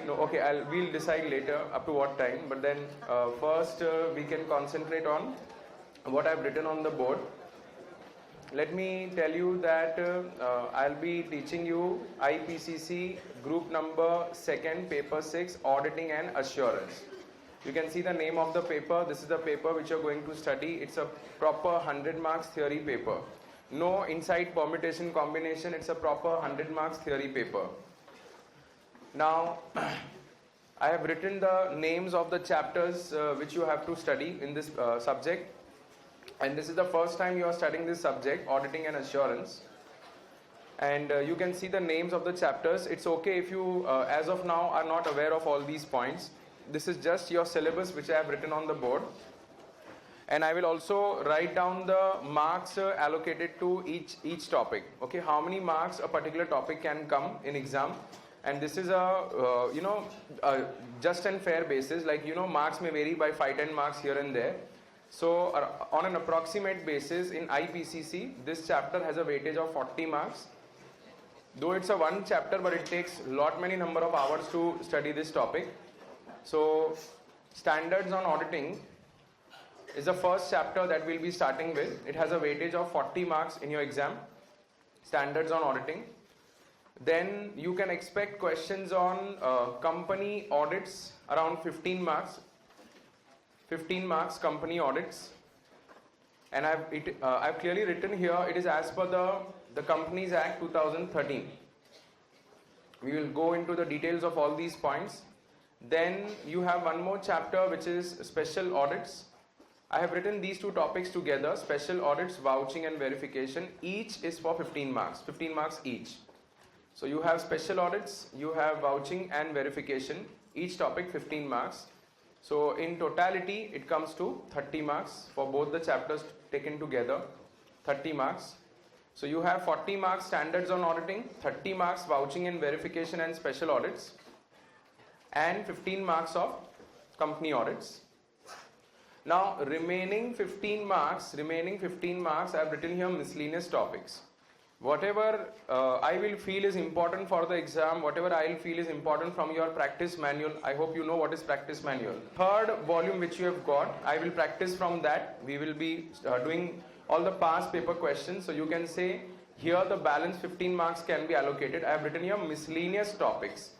no, okay, we'll decide later up to what time, but then first we can concentrate on what I've written on the board. Let me tell you that I'll be teaching you Ipcc group number 2nd, paper 6, auditing and assurance. You can see the name of the paper. This is the paper which you're going to study. It's a proper 100 marks theory paper. No inside permutation combination. It's a proper 100 marks theory paper. Now, I have written the names of the chapters which you have to study in this subject. And this is the first time you are studying this subject, auditing and assurance. And you can see the names of the chapters. It's okay if you, as of now, are not aware of all these points. This is just your syllabus which I have written on the board. And I will also write down the marks allocated to each topic. Okay, how many marks a particular topic can come in exam. And this is a, just and fair basis. Like, marks may vary by 5-10 marks here and there. So on an approximate basis in Ipcc, this chapter has a weightage of 40 marks. Though it's a one chapter, but it takes many number of hours to study this topic. So standards on auditing is the first chapter that we'll be starting with. It has a weightage of 40 marks in your exam. Standards on auditing. Then you can expect questions on company audits around 15 marks. 15 marks company audits, and I've clearly written here it is as per the Companies Act 2013. We will go into the details of all these points. Then you have one more chapter which is special audits. I have written these two topics together, special audits, vouching and verification. Each is for 15 marks each. So you have special audits, you have vouching and verification, each topic 15 marks. So in totality, it comes to 30 marks for both the chapters taken together, 30 marks. So you have 40 marks standards on auditing, 30 marks vouching and verification and special audits, and 15 marks of company audits. Now remaining 15 marks, I have written here miscellaneous topics. Whatever I will feel is important for the exam, whatever I will feel is important from your practice manual. I hope you know what is practice manual. Third volume which you have got, I will practice from that. We will be doing all the past paper questions. So you can say here the balance 15 marks can be allocated. I have written here miscellaneous topics.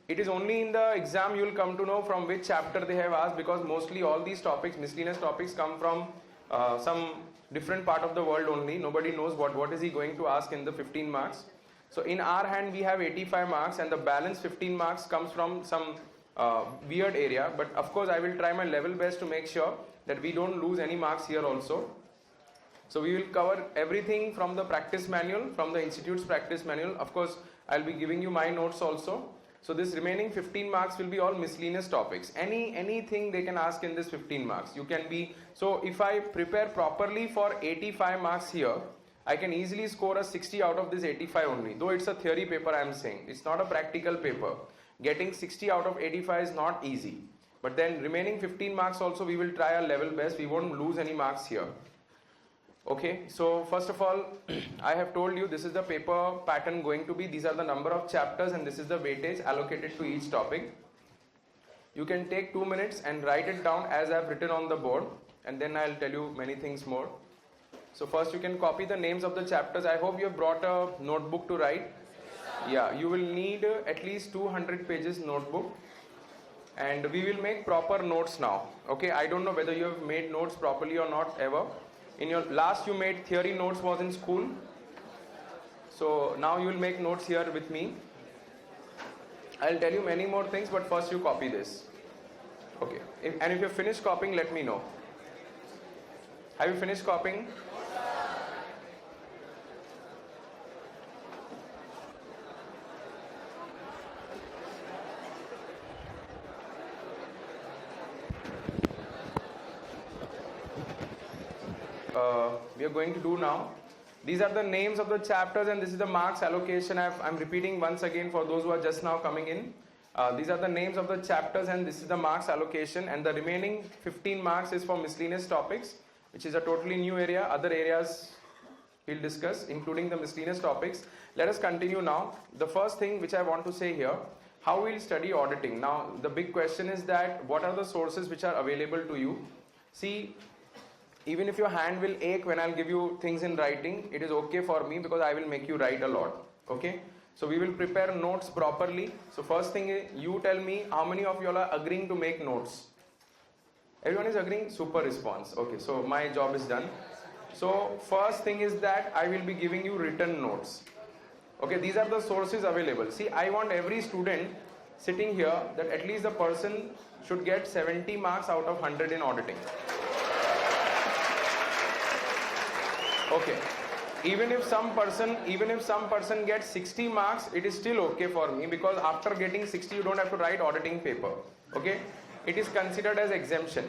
It is only in the exam you will come to know from which chapter they have asked, because mostly all these topics, miscellaneous topics, come from some different part of the world only. Nobody knows what is he going to ask in the 15 marks. So in our hand we have 85 marks, and the balance 15 marks comes from some weird area. But of course I will try my level best to make sure that we don't lose any marks here also. So we will cover everything from the practice manual, from the institute's practice manual. Of course I'll be giving you my notes also. So this remaining 15 marks will be all miscellaneous topics. Anything they can ask in this 15 marks. You can be, so if I prepare properly for 85 marks here, I can easily score a 60 out of this 85 only. Though it's a theory paper I am saying. It's not a practical paper. Getting 60 out of 85 is not easy. But then remaining 15 marks also we will try our level best. We won't lose any marks here. Okay, so first of all, I have told you this is the paper pattern going to be. These are the number of chapters and this is the weightage allocated to each topic. You can take 2 minutes and write it down as I have written on the board, and then I'll tell you many things more. So first you can copy the names of the chapters. I hope you have brought a notebook to write. Yeah, you will need at least 200 pages notebook, and we will make proper notes now. Okay, I don't know whether you have made notes properly or not ever. In your last you made theory notes was in school. So now you will make notes here with me. I'll tell you many more things, but first you copy this. Okay, and if you finish copying, let me know. Have you finished copying? We are going to do now. These are the names of the chapters and this is the marks allocation. I'm repeating once again for those who are just now coming in. These are the names of the chapters and this is the marks allocation, and the remaining 15 marks is for miscellaneous topics, which is a totally new area. Other areas we'll discuss, including the miscellaneous topics. Let us continue now. The first thing which I want to say here, how we'll study auditing. Now, the big question is that what are the sources which are available to you? See, even if your hand will ache when I'll give you things in writing, it is okay for me because I will make you write a lot. Okay? So we will prepare notes properly. So first thing is, you tell me how many of you all are agreeing to make notes. Everyone is agreeing? Super response. Okay, so my job is done. So first thing is that I will be giving you written notes. Okay, these are the sources available. See, I want every student sitting here that at least the person should get 70 marks out of 100 in auditing. Okay. Even if some person gets 60 marks, it is still okay for me, because after getting 60 you don't have to write auditing paper. Okay, it is considered as exemption.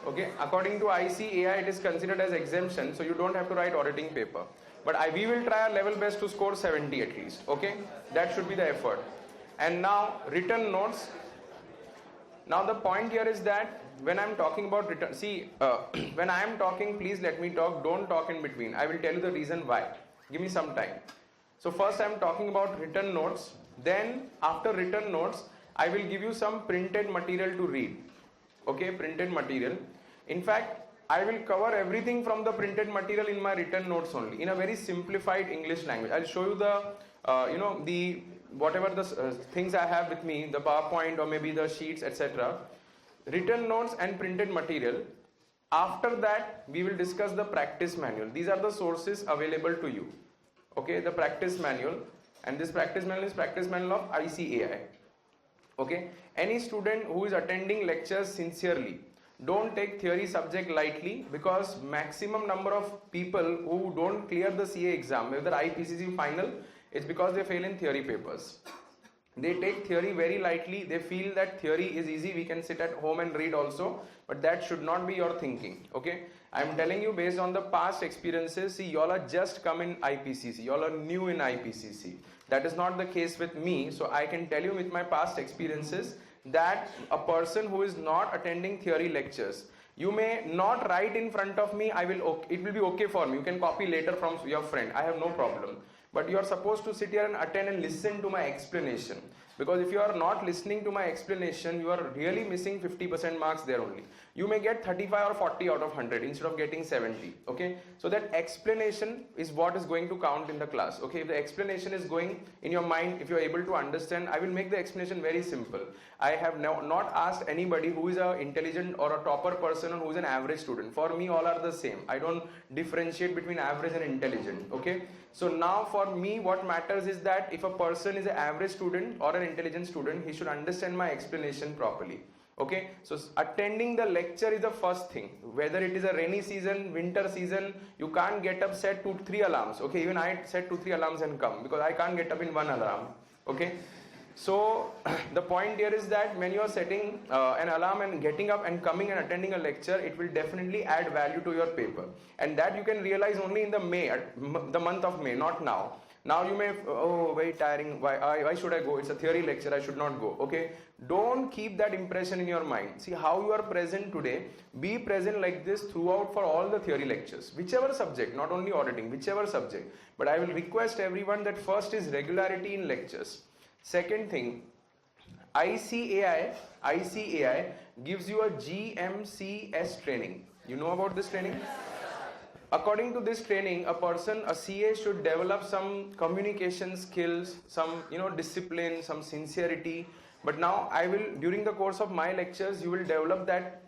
Okay, according to ICAI it is considered as exemption, so you don't have to write auditing paper. But we will try our level best to score 70 at least. Okay, that should be the effort. And now written notes. Now the point here is that when I am talking about written, when I am talking, please let me talk, don't talk in between. I will tell you the reason why. Give me some time. So first I am talking about written notes. Then after written notes, I will give you some printed material to read. Okay, printed material. In fact, I will cover everything from the printed material in my written notes only, in a very simplified English language. I'll show you the, whatever the things I have with me, the PowerPoint or maybe the sheets, etc. Written notes and printed material. After that, we will discuss the practice manual. These are the sources available to you. Okay, the practice manual, and this practice manual is practice manual of ICAI. Okay, any student who is attending lectures sincerely, don't take theory subject lightly, because maximum number of people who don't clear the CA exam, whether Ipcc final, it's because they fail in theory papers. They take theory very lightly. They feel that theory is easy, we can sit at home and read also, but that should not be your thinking. Okay, I am telling you based on the past experiences. See, y'all are just come in Ipcc, y'all are new in Ipcc. That is not the case with me. So I can tell you with my past experiences that a person who is not attending theory lectures, you may not write in front of me, it will be okay for me. You can copy later from your friend, I have no problem. But you are supposed to sit here and attend and listen to my explanation. Because if you are not listening to my explanation, you are really missing 50% marks there only. You may get 35 or 40 out of 100 instead of getting 70. Okay, so that explanation is what is going to count in the class. Okay, if the explanation is going in your mind, if you are able to understand, I will make the explanation very simple. I have not asked anybody who is an intelligent or a topper person or who is an average student. For me, all are the same. I don't differentiate between average and intelligent. Okay, so now for me what matters is that if a person is an average student or an intelligent student, he should understand my explanation properly. Okay, so attending the lecture is the first thing. Whether it is a rainy season, winter season, you can't get up, set 2-3 alarms. Okay, even I set 2-3 alarms and come, because I can't get up in one alarm. Okay, so the point here is that when you are setting an alarm and getting up and coming and attending a lecture, it will definitely add value to your paper, and that you can realize only in the month of May, not now. Now you may, oh, very tiring, why should I go? It's a theory lecture, I should not go. Okay, don't keep that impression in your mind. See how you are present today, be present like this throughout for all the theory lectures, whichever subject, not only auditing, whichever subject. But I will request everyone that first is regularity in lectures. Second thing, ICAI gives you a GMCS training. You know about this training? According to this training, a CA should develop some communication skills, some discipline, some sincerity. But now during the course of my lectures, you will develop that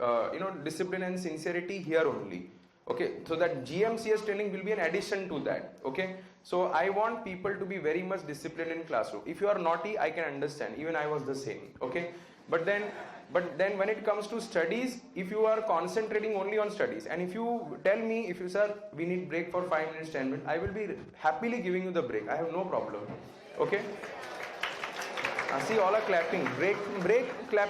discipline and sincerity here only. Okay, so that GMCS training will be an addition to that. Okay, so I want people to be very much disciplined in classroom. If you are naughty, I can understand. Even I was the same. Okay, but then when it comes to studies, if you are concentrating only on studies, and if you tell me, sir, we need break for 5 minutes, 10 minutes, I will be happily giving you the break. I have no problem. Okay. See, all are clapping. Break, clap.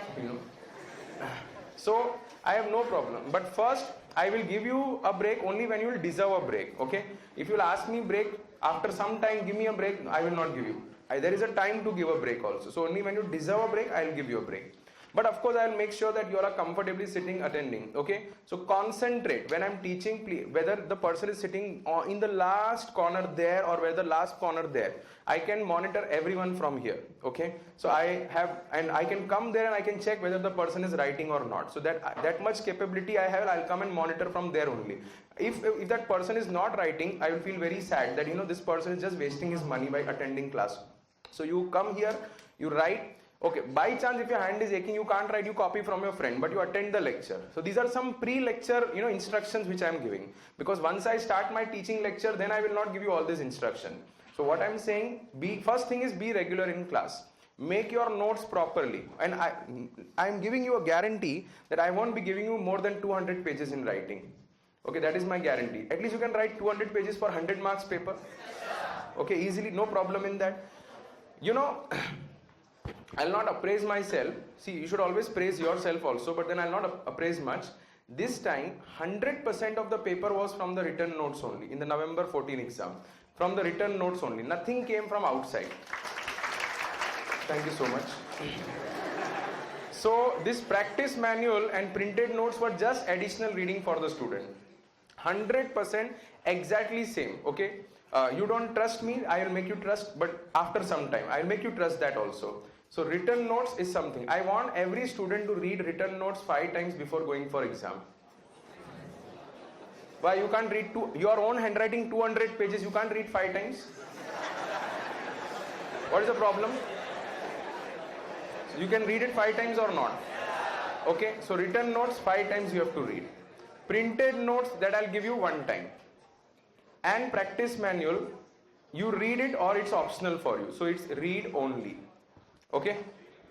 So I have no problem. But first, I will give you a break only when you will deserve a break. Okay. If you will ask me break after some time, give me a break, I will not give you. There is a time to give a break also. So only when you deserve a break, I will give you a break. but of course I will make sure that you all are comfortably sitting attending. Okay, so concentrate when I'm teaching, please, whether the person is sitting in the last corner there or whether the last corner there, I can monitor everyone from here. Okay, so I can come there and I can check whether the person is writing or not. So that much capability I have, I'll come and monitor from there only. If that person is not writing, I will feel very sad that this person is just wasting his money by attending class. So you come here, you write. Okay, by chance if your hand is aching, you can't write, you copy from your friend, but you attend the lecture. So these are some pre-lecture instructions which I am giving, because once I start my teaching lecture, then I will not give you all this instruction. So what I am saying, first thing is be regular in class. Make your notes properly, and I am giving you a guarantee that I won't be giving you more than 200 pages in writing. Okay, that is my guarantee. At least you can write 200 pages for 100 marks paper. Okay, easily, no problem in that. I'll not appraise myself. See, you should always praise yourself also, but then I'll not appraise much. This time, 100% of the paper was from the written notes only in the November 14 exam. From the written notes only. Nothing came from outside. Thank you so much. So, this practice manual and printed notes were just additional reading for the student. 100% exactly same. Okay. You don't trust me, I will make you trust, but after some time, I will make you trust that also. So written notes is something. I want every student to read written notes 5 times before going for exam. Why you can't read your own handwriting 200 pages, you can't read 5 times? What is the problem? So you can read it 5 times or not? Okay, so written notes 5 times you have to read. Printed notes, that I'll give you 1 time. And practice manual, you read it or it's optional for you. So it's read only. Okay,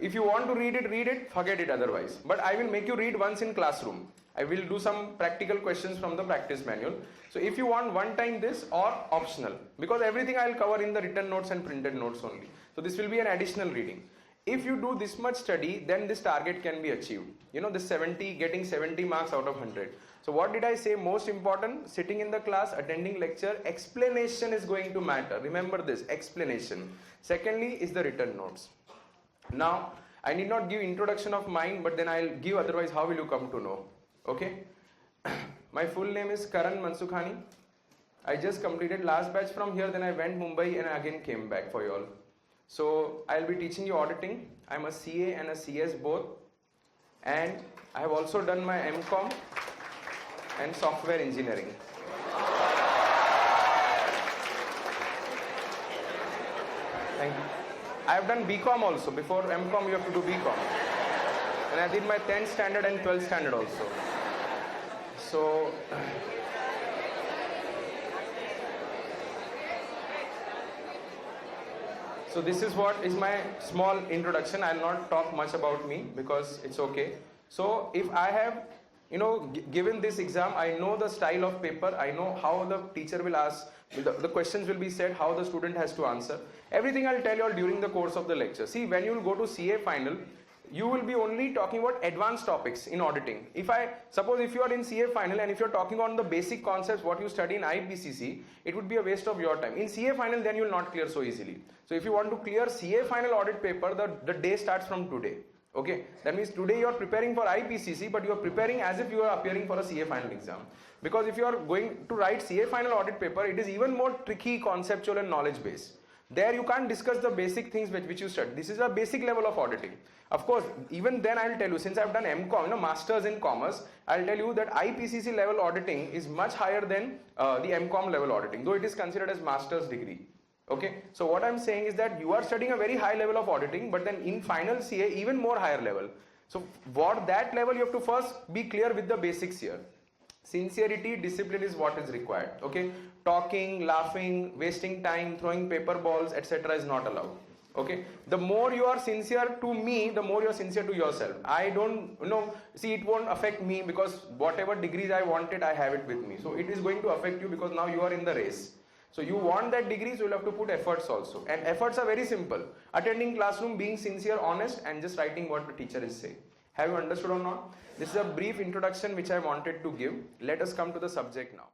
if you want to read it, forget it otherwise. But I will make you read once in classroom. I will do some practical questions from the practice manual. So if you want 1 time this or optional, because everything I will cover in the written notes and printed notes only. So this will be an additional reading. If you do this much study, then this target can be achieved. This getting 70 marks out of 100. So what did I say? Most important, sitting in the class, attending lecture, explanation is going to matter. Remember this, explanation. Secondly is the written notes. Now, I need not give introduction of mine, but then I'll give, otherwise how will you come to know? Okay. My full name is Karan Mansukhani. I just completed last batch from here, then I went Mumbai and again came back for you all. So I'll be teaching you auditing. I'm a CA and a CS both. And I have also done my MCom and software engineering. Thank you. I have done BCom also. Before MCom you have to do BCom. And I did my 10th standard and 12th standard also. So this is what is my small introduction. I will not talk much about me because it's okay. So if I have given this exam, I know the style of paper, I know how the teacher will ask, the questions will be said, how the student has to answer. Everything I'll tell you all during the course of the lecture. See, when you will go to CA final, you will be only talking about advanced topics in auditing. Suppose if you are in CA final and if you're talking on the basic concepts, what you study in Ipcc, it would be a waste of your time. In CA final, then you will not clear so easily. So if you want to clear CA final audit paper, the day starts from today. Okay, that means today you are preparing for Ipcc, but you are preparing as if you are appearing for a CA final exam. Because if you are going to write CA final audit paper, it is even more tricky, conceptual and knowledge based. There you can't discuss the basic things which you study. This is a basic level of auditing. Of course, even then I will tell you, since I have done MCom, Masters in Commerce, I will tell you that Ipcc level auditing is much higher than the MCom level auditing, though it is considered as master's degree. Okay, so what I am saying is that you are studying a very high level of auditing, but then in final CA, even more higher level. So for that level, you have to first be clear with the basics here. Sincerity, discipline is what is required. Okay, talking, laughing, wasting time, throwing paper balls, etc. is not allowed. Okay, the more you are sincere to me, the more you are sincere to yourself. I don't see, it won't affect me because whatever degrees I wanted, I have it with me. So it is going to affect you because now you are in the race. So you want that degree, so you'll have to put efforts also. And efforts are very simple. Attending classroom, being sincere, honest, and just writing what the teacher is saying. Have you understood or not? This is a brief introduction which I wanted to give. Let us come to the subject now.